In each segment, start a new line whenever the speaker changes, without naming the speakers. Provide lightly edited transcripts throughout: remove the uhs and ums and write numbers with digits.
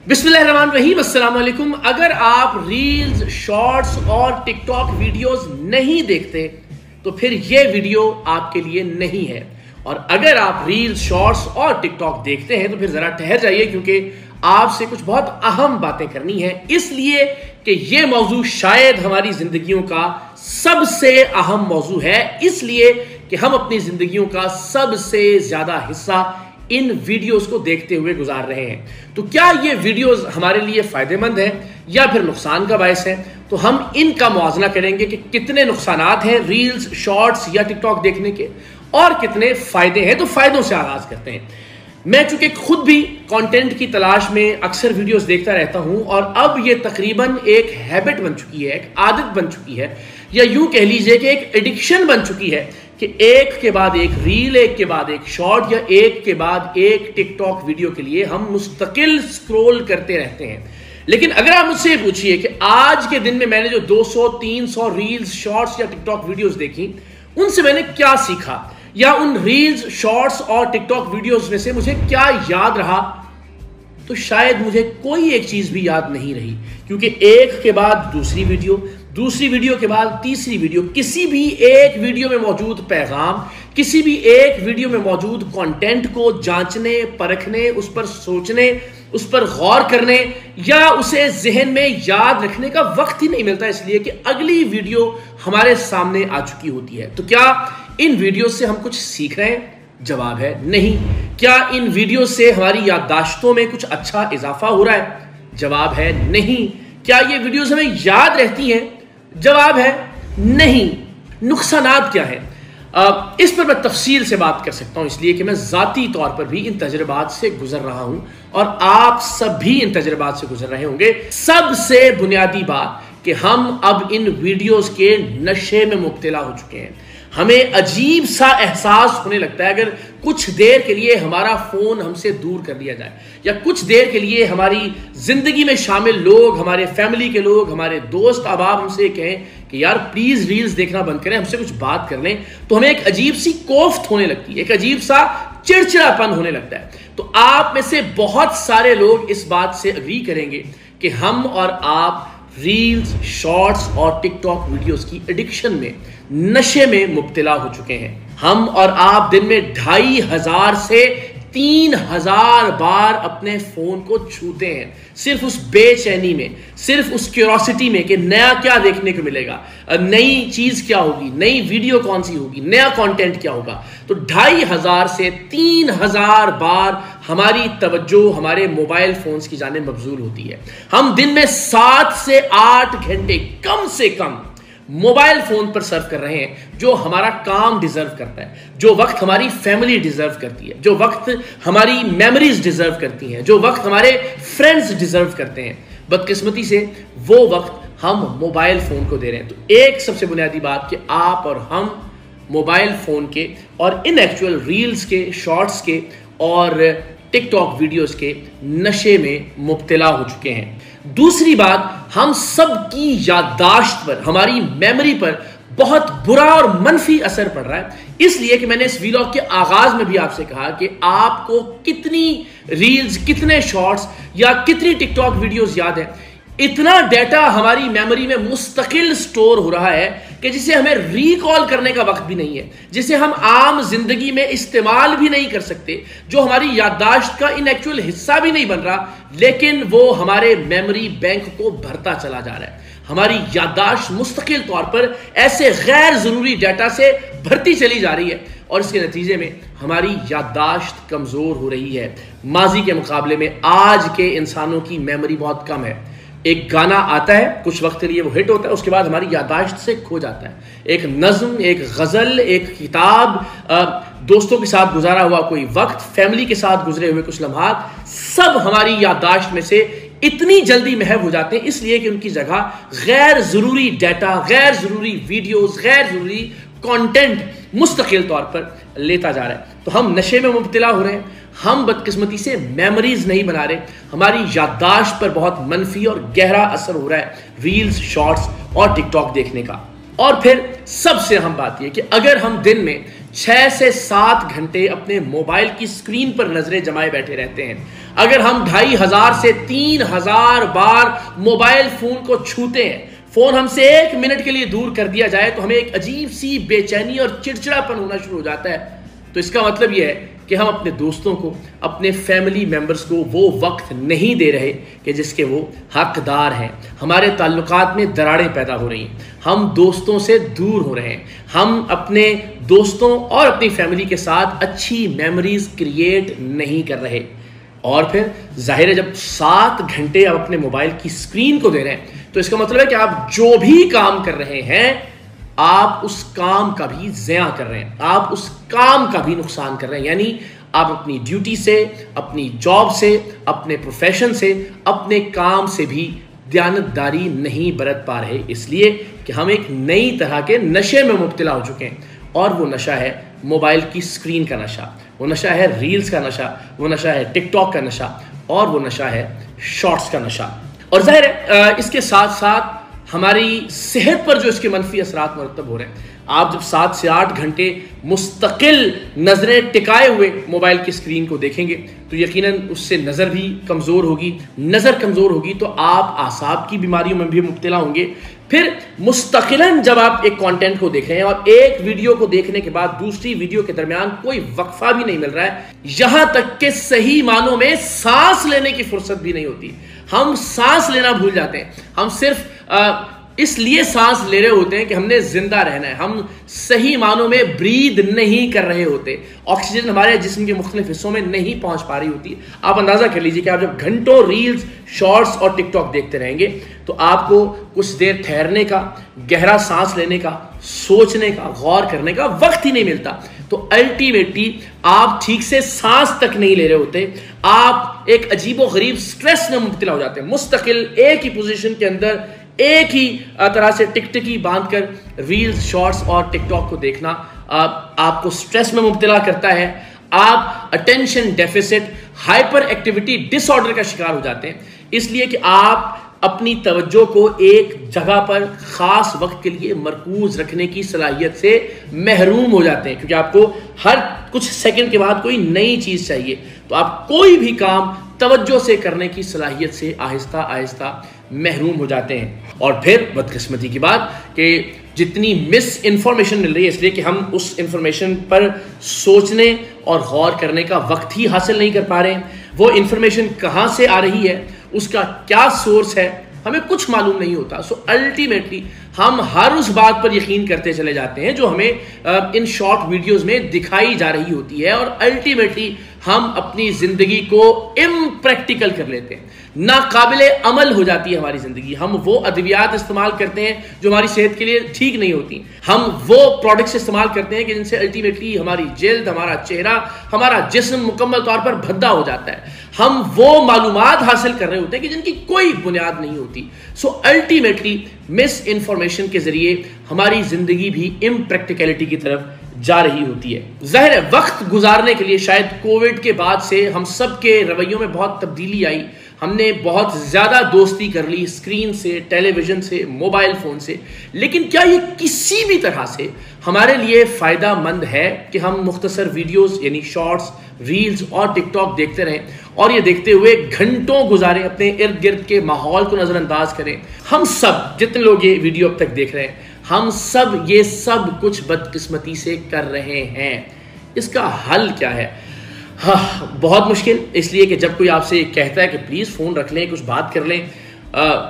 बिस्मिल्लाहिर्रहमानिर्रहीम, अस्सलाम वालेकुम। अगर आप रील्स, शॉर्ट्स और टिकटॉक वीडियोस नहीं देखते तो फिर ये वीडियो आपके लिए नहीं है। और अगर आप रील्स, शॉर्ट्स और टिकटॉक देखते हैं तो फिर जरा ठहर जाइए, क्योंकि आपसे कुछ बहुत अहम बातें करनी है। इसलिए कि ये मौजू शायद हमारी जिंदगियों का सबसे अहम मौजू है, इसलिए कि हम अपनी जिंदगियों का सबसे ज्यादा हिस्सा इन वीडियोस को देखते हुए गुजार रहे हैं। तो क्या ये वीडियोस हमारे लिए फायदेमंद हैं या फिर नुकसान का बायस है? तो हम इनका मुआवजा करेंगे कि कितने नुकसानात हैं रील्स, शॉर्ट्स या टिकटॉक देखने के और कितने फायदे हैं। तो फायदों से आगाज करते हैं। मैं चूंकि खुद भी कंटेंट की तलाश में अक्सर वीडियोस देखता रहता हूं और अब ये तकरीबन एक हैबिट बन चुकी है, एक आदत बन चुकी है, या यूं कह लीजिए कि एक एडिक्शन बन चुकी है कि एक के बाद एक रील, एक के बाद एक शॉर्ट या एक के बाद एक टिकटॉक वीडियो के लिए हम मुस्तकिल स्क्रॉल करते रहते हैं। लेकिन अगर आप मुझसे पूछिए कि आज के दिन में मैंने जो 200-300 रील्स, शॉर्ट्स या टिकटॉक वीडियोस देखी, उनसे मैंने क्या सीखा, या उन रील्स, शॉर्ट्स और टिकटॉक वीडियोस में से मुझे क्या याद रहा, तो शायद मुझे कोई एक चीज भी याद नहीं रही। क्योंकि एक के बाद दूसरी वीडियो के बाद तीसरी वीडियो, किसी भी एक वीडियो में मौजूद पैगाम, किसी भी एक वीडियो में मौजूद कंटेंट को जांचने, परखने, उस पर सोचने, उस पर गौर करने या उसे जहन में याद रखने का वक्त ही नहीं मिलता, इसलिए कि अगली वीडियो हमारे सामने आ चुकी होती है। तो क्या इन वीडियो से हम कुछ सीख रहे हैं? जवाब है नहीं। क्या इन वीडियो से हमारी याददाश्तों में कुछ अच्छा इजाफा हो रहा है? जवाब है नहीं। क्या ये वीडियोस हमें याद रहती हैं? जवाब है नहीं। नुकसानात क्या है? इस पर मैं तफसील से बात कर सकता हूं, इसलिए कि मैं जाती तौर पर भी इन तजर्बात से गुजर रहा हूं और आप सब भी इन तजर्बात से गुजर रहे होंगे। सबसे बुनियादी बात कि हम अब इन वीडियोस के नशे में मुब्तला हो चुके हैं। हमें अजीब सा एहसास होने लगता है अगर कुछ देर के लिए हमारा फोन हमसे दूर कर दिया जाए, या कुछ देर के लिए हमारी जिंदगी में शामिल लोग, हमारे फैमिली के लोग, हमारे दोस्त अहबाब हमसे कहें कि यार प्लीज रील्स देखना बंद करें, हमसे कुछ बात कर लें, तो हमें एक अजीब सी कोफ्त होने लगती है, एक अजीब सा चिड़चिड़ापन होने लगता है। तो आप में से बहुत सारे लोग इस बात से अग्री करेंगे कि हम और आप रील्स, शॉर्ट्स और टिकटॉक वीडियोस की एडिक्शन में, नशे में मुब्तला हो चुके हैं। हम और आप दिन में 2500 से 3000 बार अपने फोन को छूते हैं, सिर्फ उस बेचैनी में, सिर्फ उस क्यूरोसिटी में कि नया क्या देखने को मिलेगा, नई चीज क्या होगी, नई वीडियो कौन सी होगी, नया कंटेंट क्या होगा। तो 2500 से 3000 बार हमारी तवज्जो हमारे मोबाइल फोन्स की जानिब मबजूल होती है। हम दिन में 7 से 8 घंटे कम से कम मोबाइल फोन पर सर्व कर रहे हैं, जो हमारा काम डिजर्व करता है, जो वक्त हमारी फैमिली डिजर्व करती है, जो वक्त हमारी मेमोरीज डिजर्व करती हैं, जो वक्त हमारे फ्रेंड्स डिजर्व करते हैं। बदकिस्मती से वो वक्त हम मोबाइल फोन को दे रहे हैं। तो एक सबसे बुनियादी बात कि आप और हम मोबाइल फोन के और इन एक्चुअल रील्स के, शॉर्ट्स के और टिकटॉक वीडियोस के नशे में मुब्तला हो चुके हैं। दूसरी बात, हम सब की याददाश्त पर, हमारी मेमोरी पर बहुत बुरा और मनफी असर पड़ रहा है। इसलिए कि मैंने इस वीलॉग के आगाज में भी आपसे कहा कि आपको कितनी रील्स, कितने शॉर्ट्स या कितनी टिकटॉक वीडियोस याद है। इतना डेटा हमारी मेमोरी में मुस्तकिल स्टोर हो रहा है कि जिसे हमें रिकॉल करने का वक्त भी नहीं है, जिसे हम आम जिंदगी में इस्तेमाल भी नहीं कर सकते, जो हमारी याददाश्त का इन एक्चुअल हिस्सा भी नहीं बन रहा, लेकिन वो हमारे मेमोरी बैंक को भरता चला जा रहा है। हमारी याददाश्त मुस्तकिल तौर पर ऐसे गैर जरूरी डाटा से भरती चली जा रही है और इसके नतीजे में हमारी याददाश्त कमजोर हो रही है। माजी के मुकाबले में आज के इंसानों की मेमोरी बहुत कम है। एक गाना आता है, कुछ वक्त के लिए वो हिट होता है, उसके बाद हमारी याददाश्त से खो जाता है। एक नज्म, एक गजल, एक किताब, दोस्तों के साथ गुजारा हुआ कोई वक्त, फैमिली के साथ गुजरे हुए कुछ लम्हात, सब हमारी याददाश्त में से इतनी जल्दी महव हो जाते हैं, इसलिए कि उनकी जगह गैर जरूरी डाटा, गैर जरूरी वीडियोस, गैर जरूरी कंटेंट मुस्तकिल तौर पर लेता जा रहा है। तो हम नशे में मुब्तला हो रहे हैं, हम बदकिस्मती से मेमोरीज नहीं बना रहे, हमारी याददाश्त पर बहुत मनफी और गहरा असर हो रहा है रील्स, शॉर्ट्स और टिकटॉक देखने का। और फिर सबसे अहम बात यह कि अगर हम दिन में 6 से 7 घंटे अपने मोबाइल की स्क्रीन पर नजरें जमाए बैठे रहते हैं। अगर हम 2500 से 3000 बार मोबाइल फोन को छूते हैं, फोन हमसे 1 मिनट के लिए दूर कर दिया जाए तो हमें एक अजीब सी बेचैनी और चिड़चिड़ापन होना शुरू हो जाता है। तो इसका मतलब यह है कि हम अपने दोस्तों को, अपने फैमिली मेंबर्स को वो वक्त नहीं दे रहे कि जिसके वो हकदार हैं। हमारे ताल्लुकात में दरारें पैदा हो रही हैं, हम दोस्तों से दूर हो रहे हैं, हम अपने दोस्तों और अपनी फैमिली के साथ अच्छी मेमोरीज क्रिएट नहीं कर रहे। और फिर जाहिर है जब 7 घंटे आप अपने मोबाइल की स्क्रीन को दे रहे हैं तो इसका मतलब है कि आप जो भी काम कर रहे हैं आप उस काम का भी ज़िया कर रहे हैं, आप उस काम का भी नुकसान कर रहे हैं। यानी आप अपनी ड्यूटी से, अपनी जॉब से, अपने प्रोफेशन से, अपने काम से भी दयानतदारी नहीं बरत पा रहे, इसलिए कि हम एक नई तरह के नशे में मुब्तला हो चुके हैं। और वो नशा है मोबाइल की स्क्रीन का नशा, वो नशा है रील्स का नशा, वो नशा है टिकटॉक का नशा, और वो नशा है शॉर्ट्स का नशा। और जाहिर है इसके साथ साथ हमारी सेहत पर जो इसके मनफी असरात मरतब हो रहे हैं। आप जब 7 से 8 घंटे मुस्तकिल नजरें टिकाए हुए मोबाइल की स्क्रीन को देखेंगे तो यकीनन उससे नज़र भी कमज़ोर होगी। नज़र कमज़ोर होगी तो आप आसाब की बीमारियों में भी मुब्तला होंगे। फिर मुस्तकिलन जब आप एक कंटेंट को देख रहे हैं और एक वीडियो को देखने के बाद दूसरी वीडियो के दरमियान कोई वक्फा भी नहीं मिल रहा है, यहां तक कि सही मानों में सांस लेने की फुर्सत भी नहीं होती। हम सांस लेना भूल जाते हैं, हम सिर्फ इसलिए सांस ले रहे होते हैं कि हमने जिंदा रहना है, हम सही मानों में ब्रीद नहीं कर रहे होते, ऑक्सीजन हमारे जिस्म के मुख्तलिफ हिस्सों में नहीं पहुंच पा रही होती। आप अंदाजा कर लीजिए कि आप जब घंटों रील्स, शॉर्ट्स और टिकटॉक देखते रहेंगे तो आपको कुछ देर ठहरने का, गहरा सांस लेने का, सोचने का, गौर करने का वक्त ही नहीं मिलता। तो अल्टीमेटली आप ठीक से सांस तक नहीं ले रहे होते, आप एक अजीबो गरीब स्ट्रेस में मुब्तला हो जाते हैं। मुस्तकिल एक ही पोजीशन के अंदर एक ही तरह से टिकटिकी बांधकर रील्स, शॉर्ट्स और टिकटॉक को देखना आपको स्ट्रेस में मुब्तला करता है। आप attention deficit hyper activity disorder का शिकार हो जाते हैं, इसलिए कि आप अपनी तवज्जो को एक जगह पर खास वक्त के लिए मरकूज रखने की सलाहियत से महरूम हो जाते हैं, क्योंकि आपको हर कुछ सेकंड के बाद कोई नई चीज चाहिए। तो आप कोई भी काम तवज्जो से करने की सलाहियत से आहिस्ता आहिस्ता महरूम हो जाते हैं। और फिर बदकिस्मती की बात कि जितनी मिस इन्फॉर्मेशन मिल रही है, इसलिए कि हम उस इंफॉर्मेशन पर सोचने और गौर करने का वक्त ही हासिल नहीं कर पा रहे हैं। वो इंफॉर्मेशन कहाँ से आ रही है, उसका क्या सोर्स है, हमें कुछ मालूम नहीं होता। सो अल्टीमेटली हम हर उस बात पर यकीन करते चले जाते हैं जो हमें इन शॉर्ट वीडियोस में दिखाई जा रही होती है, और अल्टीमेटली हम अपनी जिंदगी को इम्प्रैक्टिकल कर लेते हैं, नाकाबिले अमल हो जाती है हमारी जिंदगी। हम वो अद्वियात इस्तेमाल करते हैं जो हमारी सेहत के लिए ठीक नहीं होती, हम वो प्रोडक्ट्स इस्तेमाल करते हैं कि जिनसे अल्टीमेटली हमारी जिल्द, हमारा चेहरा, हमारा जिस्म मुकम्मल तौर पर भद्दा हो जाता है। हम वो मालूमात हासिल कर रहे होते हैं कि जिनकी कोई बुनियाद नहीं होती। सो अल्टीमेटली मिस इन्फॉर्मेशन के जरिए हमारी जिंदगी भी इम्प्रैक्टिकलिटी की तरफ जा रही होती है। जाहिर है वक्त गुजारने के लिए शायद कोविड के बाद से हम सब के रवैयों में बहुत तब्दीली आई। हमने बहुत ज़्यादा दोस्ती कर ली स्क्रीन से, टेलीविज़न से, मोबाइल फ़ोन से। लेकिन क्या ये किसी भी तरह से हमारे लिए फ़ायदा मंद है कि हम मुख्तसर वीडियोस यानी शॉर्ट्स, रील्स और टिकटॉक देखते रहें और ये देखते हुए घंटों गुजारें, अपने इर्द गिर्द के माहौल को नज़रअंदाज करें? हम सब जितने लोग ये वीडियो अब तक देख रहे हैं, हम सब ये सब कुछ बदकिस्मती से कर रहे हैं। इसका हल क्या है? हाँ, बहुत मुश्किल। इसलिए कि जब कोई आपसे कहता है कि प्लीज़ फ़ोन रख लें, कुछ बात कर लें,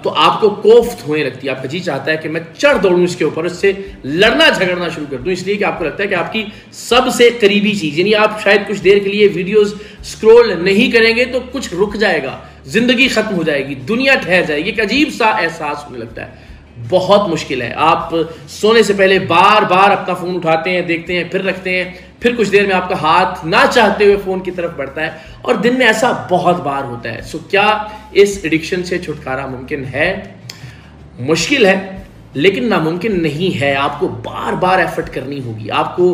तो आपको कोफ्त होने लगती है। आपका जी चाहता है कि मैं चढ़ दौड़ूं इसके ऊपर, इससे लड़ना झगड़ना शुरू कर दूं, इसलिए कि आपको लगता है कि आपकी सबसे करीबी चीज़, यानी आप शायद कुछ देर के लिए वीडियोस स्क्रॉल नहीं करेंगे तो कुछ रुक जाएगा, ज़िंदगी ख़त्म हो जाएगी, दुनिया ठहर जाएगी। एक अजीब सा एहसास होने लगता है। बहुत मुश्किल है। आप सोने से पहले बार बार अपना फ़ोन उठाते हैं, देखते हैं, फिर रखते हैं, फिर कुछ देर में आपका हाथ ना चाहते हुए फ़ोन की तरफ बढ़ता है, और दिन में ऐसा बहुत बार होता है। सो क्या इस एडिक्शन से छुटकारा मुमकिन है? मुश्किल है, लेकिन नामुमकिन नहीं है। आपको बार बार एफर्ट करनी होगी, आपको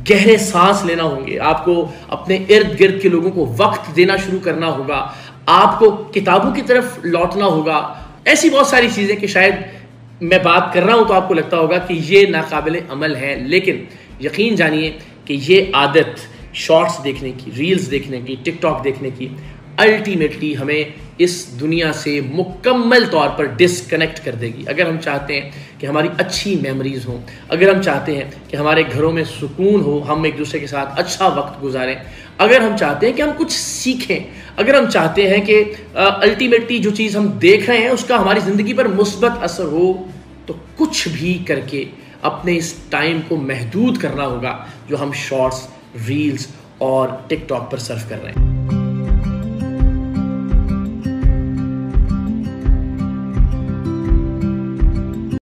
गहरे सांस लेना होंगे, आपको अपने इर्द गिर्द के लोगों को वक्त देना शुरू करना होगा, आपको किताबों की तरफ लौटना होगा। ऐसी बहुत सारी चीज़ें कि शायद मैं बात कर रहा हूं तो आपको लगता होगा कि ये नाकाबिले अमल है, लेकिन यकीन जानिए कि ये आदत शॉर्ट्स देखने की, रील्स देखने की, टिकटॉक देखने की अल्टीमेटली हमें इस दुनिया से मुकम्मल तौर पर डिस्कनेक्ट कर देगी। अगर हम चाहते हैं कि हमारी अच्छी मेमोरीज हों, अगर हम चाहते हैं कि हमारे घरों में सुकून हो, हम एक दूसरे के साथ अच्छा वक्त गुजारें, अगर हम चाहते हैं कि हम कुछ सीखें, अगर हम चाहते हैं कि अल्टीमेटली जो चीज़ हम देख रहे हैं उसका हमारी ज़िंदगी पर मुस्बत असर हो, तो कुछ भी करके अपने इस टाइम को महदूद करना होगा जो हम शॉर्ट्स, रील्स और टिकटॉक पर सर्फ कर रहे हैं।